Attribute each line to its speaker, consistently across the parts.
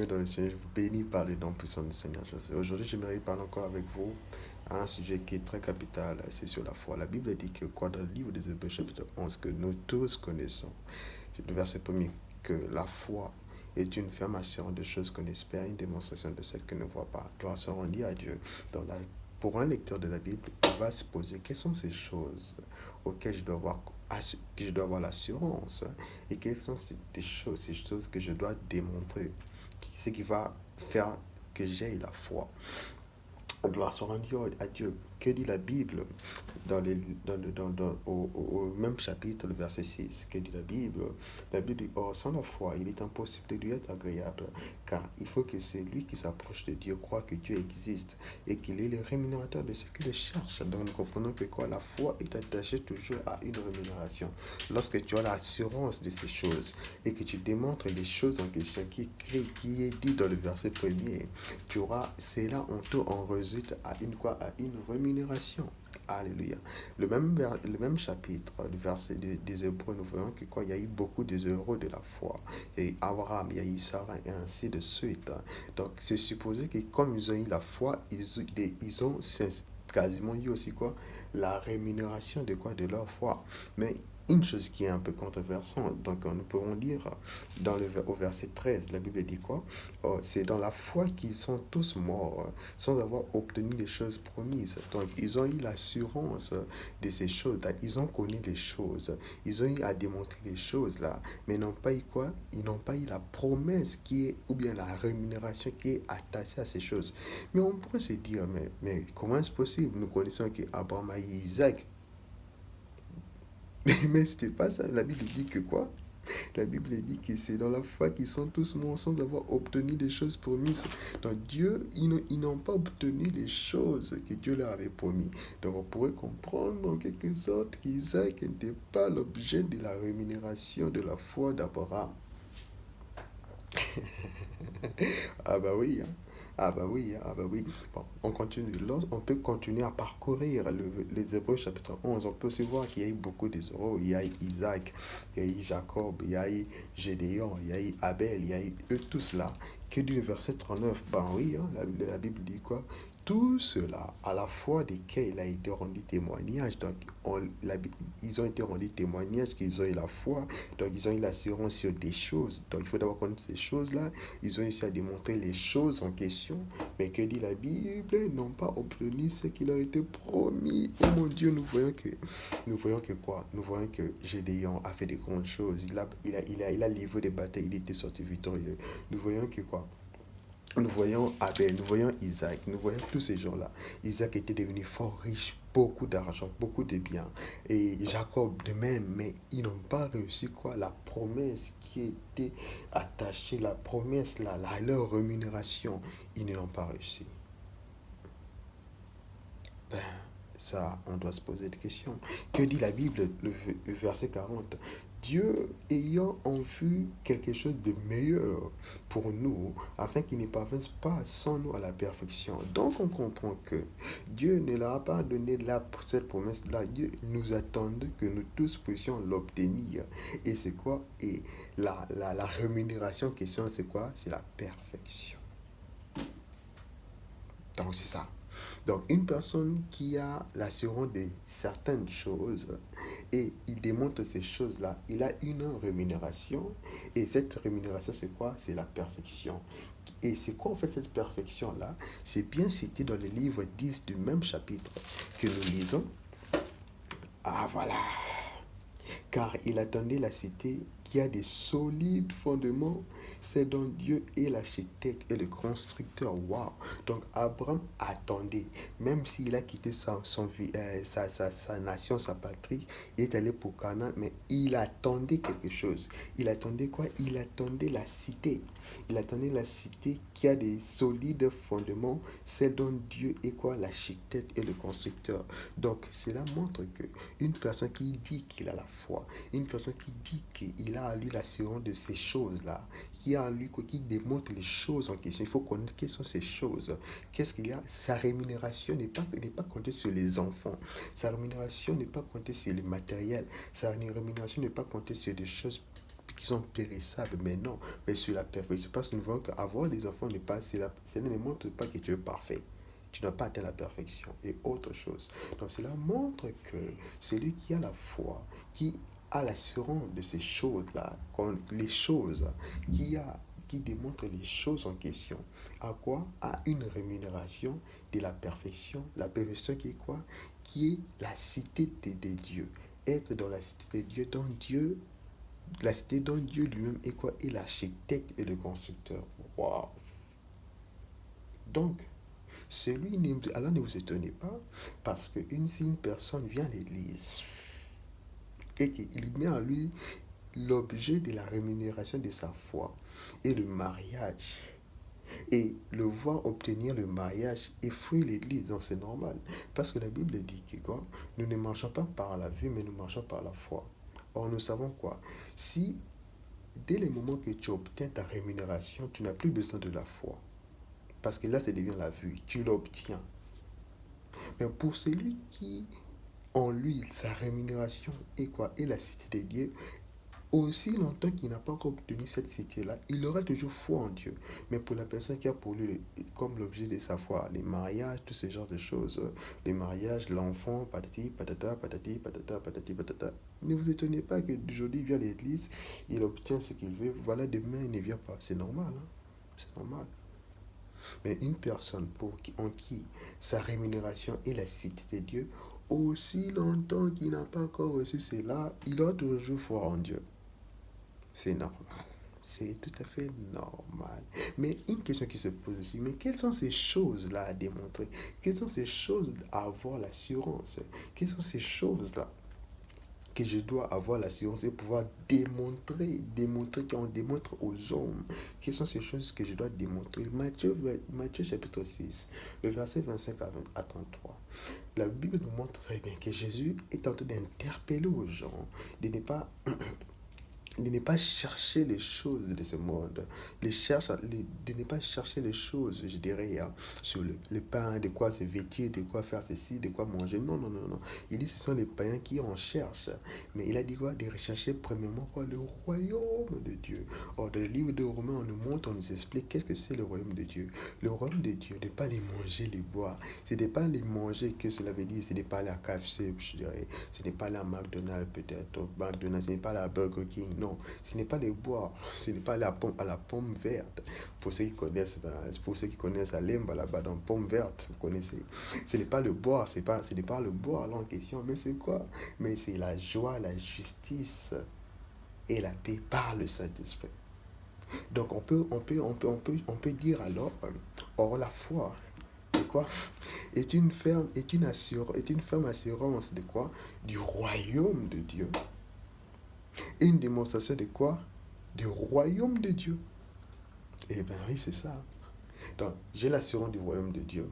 Speaker 1: bien dans le Seigneur, je vous bénis par le nom puissant du Seigneur Jésus. Aujourd'hui, j'aimerais parler encore avec vous à un sujet qui est très capital, c'est sur la foi. La Bible dit que quoi dans le livre des Hébreux chapitre 11, que nous tous connaissons, le verset premier, que la foi est une ferme assurance de choses qu'on espère, une démonstration de celles qu'on ne voit pas. Gloire soit rendue à Dieu. Pour un lecteur de la Bible, il va se poser quelles sont ces choses auxquelles que je dois avoir l'assurance et quelles sont ces choses que je dois démontrer, ce qui va faire que j'ai la foi. Gloire soit rendue à Dieu. Que dit la Bible au même chapitre, le verset 6? Que dit la Bible? La Bible dit, or, sans la foi, il est impossible de lui être agréable, car il faut que celui qui s'approche de Dieu croit que Dieu existe et qu'il est le rémunérateur de ceux qui le cherchent. Donc, nous comprenons que quoi? La foi est attachée toujours à une rémunération. Lorsque tu as l'assurance de ces choses et que tu démontres les choses en question qui est dit dans le verset premier, tu auras, c'est là en résulte à une rémunération. Alléluia. Le même chapitre, le verset des Hébreux, nous voyons que quoi, il y a eu beaucoup des héros de la foi. Il y a eu Abraham, il y a eu Sarah, et ainsi de suite. Donc, c'est supposé que comme ils ont eu la foi, ils ont quasiment eu aussi quoi, la rémunération de quoi, de leur foi. Mais une chose qui est un peu controversante, donc nous pourrons lire au verset 13, la Bible dit quoi? Oh, c'est dans la foi qu'ils sont tous morts sans avoir obtenu les choses promises. Donc, ils ont eu l'assurance de ces choses-là. Ils ont connu les choses. Ils ont eu à démontrer les choses-là. Mais ils n'ont pas eu quoi? Ils n'ont pas eu la promesse qui est, ou bien la rémunération qui est attachée à ces choses. Mais on pourrait se dire, mais comment est-ce possible? Nous connaissons qu'Abraham a eu Isaac. Mais ce n'est pas ça. La Bible dit que quoi? La Bible dit que c'est dans la foi qu'ils sont tous morts sans avoir obtenu des choses promises. Donc Dieu, ils n'ont pas obtenu les choses que Dieu leur avait promis. Donc on pourrait comprendre en quelque sorte qu'Isaac n'était pas l'objet de la rémunération de la foi d'Abraham. Ah bah oui, hein. Ah bah oui, hein. Ah bah oui. Bon, on continue. On peut continuer à parcourir les Hébreux chapitre 11. On peut se voir qu'il y a eu beaucoup d'Hébreux. Il y a eu Isaac, il y a eu Jacob, il y a eu Gédéon, il y a eu Abel, il y a eu eux tous là. Que dit le verset 39? Ben oui, hein, la Bible dit quoi? Tout cela, à la fois desquels il a été rendu témoignage. Donc, ils ont été rendus témoignage qu'ils ont eu la foi. Donc, ils ont eu l'assurance sur des choses. Donc, il faut d'abord connaître ces choses-là. Ils ont réussi à démontrer les choses en question. Mais que dit la Bible? Ils n'ont pas obtenu ce qui leur était promis. Oh mon Dieu, nous voyons que quoi? Nous voyons que Gédéon a fait des grandes choses. Il a livré des batailles. Il était sorti victorieux. Nous voyons que quoi? Nous voyons Abel, nous voyons Isaac, nous voyons tous ces gens-là. Isaac était devenu fort riche, beaucoup d'argent, beaucoup de biens. Et Jacob de même, mais ils n'ont pas réussi quoi? La promesse qui était attachée, la promesse, leur rémunération, ils ne l'ont pas réussi. Ben, ça, on doit se poser des questions. Que dit la Bible, le verset 40? Dieu ayant en vue quelque chose de meilleur pour nous, afin qu'il ne parvienne pas sans nous à la perfection. Donc on comprend que Dieu ne leur a pas donné cette promesse-là. Dieu nous attendait que nous tous puissions l'obtenir. Et c'est quoi? Et la rémunération question, c'est quoi? C'est la perfection. Donc c'est ça. Donc, une personne qui a l'assurance de certaines choses et il démontre ces choses-là, il a une rémunération. Et cette rémunération, c'est quoi? C'est la perfection. Et c'est quoi en fait cette perfection-là? C'est bien cité dans le livre 10 du même chapitre que nous lisons. Ah voilà. Car il attendait la cité qui a des solides fondements, c'est dont Dieu est l'architecte et le constructeur. Waouh! Donc Abraham attendait, même s'il a quitté sa nation, sa patrie, il est allé pour Canaan, mais il attendait quelque chose. Il attendait quoi? Il attendait la cité. Il attendait la cité qui a des solides fondements, c'est dont Dieu est quoi? L'architecte et le constructeur. Donc cela montre que une personne qui dit qu'il a la foi, une personne qui dit qu'il a à lui l'assurance de ces choses-là, qui a à lui, qui démontre les choses en question, il faut connaître quelles sont ces choses. Qu'est-ce qu'il y a? Sa rémunération n'est pas comptée sur les enfants. Sa rémunération n'est pas comptée sur les matériels. Sa rémunération n'est pas comptée sur des choses qui sont périssables, mais non, mais sur la perfection. Parce que nous voyons qu'avoir des enfants n'est pas, cela ne montre pas que tu es parfait. Tu n'as pas atteint la perfection et autre chose. Donc cela montre que celui qui a la foi, qui a l'assurance de ces choses-là, les choses, qui a qui démontre les choses en question, à quoi? À une rémunération de la perfection qui est quoi? Qui est la cité des dieux. Être dans la cité de Dieu, dont Dieu, la cité dont Dieu lui-même est quoi? Est l'architecte et le constructeur. Waouh! Donc, alors ne vous étonnez pas, parce que si une personne vient à l'église et qu'il met en lui l'objet de la rémunération de sa foi et le mariage, et le voir obtenir le mariage et fuir l'église, donc c'est normal. Parce que la Bible dit que quoi? Nous ne marchons pas par la vue, mais nous marchons par la foi. Or, nous savons quoi? Si dès le moment que tu obtiens ta rémunération, tu n'as plus besoin de la foi. Parce que là, ça devient la vue. Tu l'obtiens. Mais pour celui qui, en lui, sa rémunération est quoi? Est la cité de Dieu. Aussi longtemps qu'il n'a pas encore obtenu cette cité-là, il aura toujours foi en Dieu. Mais pour la personne qui a pour lui comme l'objet de sa foi, les mariages, tous ces genres de choses, les mariages, l'enfant, patati, patata, patati, patata, patati, patata, ne vous étonnez pas que d'aujourd'hui il vient à l'église, il obtient ce qu'il veut, voilà, demain il ne vient pas. C'est normal, hein? C'est normal. Mais une personne en qui sa rémunération est la cité de Dieu, aussi longtemps qu'il n'a pas encore reçu cela, il aura toujours foi en Dieu. C'est normal. C'est tout à fait normal. Mais une question qui se pose aussi, mais quelles sont ces choses-là à démontrer? Quelles sont ces choses à avoir l'assurance? Quelles sont ces choses-là que je dois avoir l'assurance et pouvoir démontrer qu'on démontre aux hommes? Quelles sont ces choses que je dois démontrer? Matthieu chapitre 6, le verset 25 à 33. La Bible nous montre très bien que Jésus est en train d'interpeller aux gens de ne pas chercher les choses de ce monde, de ne pas chercher les choses, je dirais, hein, sur le pain, de quoi se vêtir, de quoi faire ceci, de quoi manger. Non, non, non, non. Il dit que ce sont les païens qui en cherchent. Mais il a dit quoi? De rechercher premièrement quoi? Le royaume de Dieu. Or, dans le livre de Romains, on nous montre, on nous explique qu'est-ce que c'est le royaume de Dieu. Le royaume de Dieu, de ne pas les manger, les boire. Ce n'est pas les manger que cela veut dire, ce n'est pas aller à KFC, je dirais. Ce n'est pas aller à McDonald's peut-être. McDonald's, ce n'est pas aller à Burger King. Non, ce n'est pas les boire, ce n'est pas la pomme verte. Pour ceux qui connaissent à Lemba là-bas, dans pomme verte, vous connaissez. Ce n'est pas le boire, ce n'est pas le boire là en question, mais c'est quoi? Mais c'est la joie, la justice et la paix par le Saint-Esprit. Donc on peut dire alors, or la foi, c'est quoi? Est une ferme assurance de quoi? Du royaume de Dieu. Une démonstration de quoi? Du royaume de Dieu. Eh bien oui, c'est ça. Donc, j'ai l'assurance du royaume de Dieu.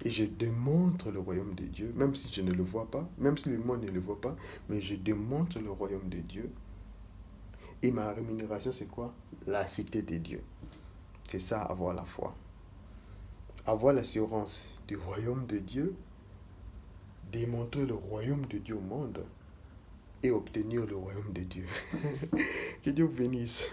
Speaker 1: Et je démontre le royaume de Dieu, même si je ne le vois pas, même si le monde ne le voit pas, mais je démontre le royaume de Dieu. Et ma rémunération, c'est quoi? La cité de Dieu. C'est ça, avoir la foi. Avoir l'assurance du royaume de Dieu, démontrer le royaume de Dieu au monde et obtenir le royaume de Dieu. Que Dieu vous bénisse.